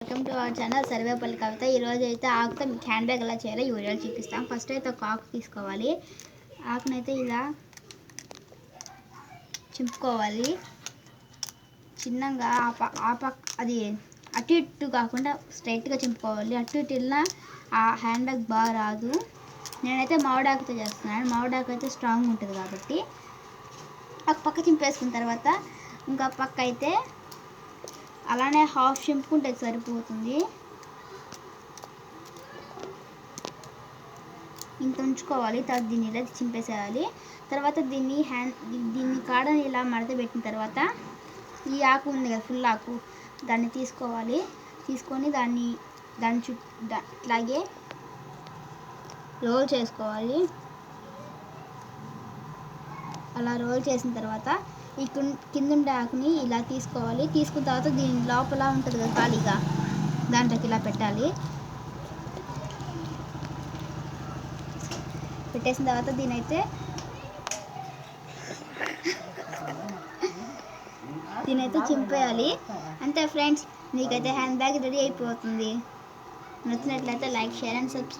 Welcome to our channel Sarvepalli Kavitha. ఈరోజు అయితే ఆకుతో మీకు హ్యాండ్ బ్యాగ్ ఎలా చేయాలో ఈ వీడియోలో చూపిస్తాం. ఫస్ట్ అయితే ఒక ఆకు తీసుకోవాలి. ఆకునైతే ఇలా చింపుకోవాలి. చిన్నగా అది అటు ఇటు కాకుండా స్ట్రైట్గా చింపుకోవాలి. అటు ఇటు వెళ్ళినా ఆ హ్యాండ్ బ్యాగ్ బాగా రాదు. నేనైతే మామిడాకుతో చేస్తున్నాను. మామిడాకు అయితే స్ట్రాంగ్ ఉంటుంది కాబట్టి ఒక పక్క చింపేసుకున్న తర్వాత ఇంకా పక్క అయితే అలానే హాఫ్ చింపుకుంటే సరిపోతుంది. ఇంత ఉంచుకోవాలి. తర్వాత దీన్ని ఇలా చింపేసేయాలి. తర్వాత దీన్ని కాడని ఇలా మడత పెట్టిన తర్వాత ఈ ఆకు ఉంది కదా, ఫుల్ ఆకు, దాన్ని తీసుకోవాలి. తీసుకొని దాన్ని ఇట్లాగే రోల్ చేసుకోవాలి. అలా రోల్ చేసిన తర్వాత ఈ కింద ఉండే ఆకుని ఇలా తీసుకోవాలి. తీసుకున్న తర్వాత దీని లోపల ఉంటుంది కదా ఖాళీగా, దాంట్లోకి ఇలా పెట్టాలి. పెట్టేసిన తర్వాత దీనైతే చింపేయాలి. అంతే ఫ్రెండ్స్, మీకైతే హ్యాండ్ బ్యాగ్ రెడీ అయిపోతుంది. నచ్చినట్లయితే లైక్, షేర్ అండ్ సబ్స్క్రైబ్.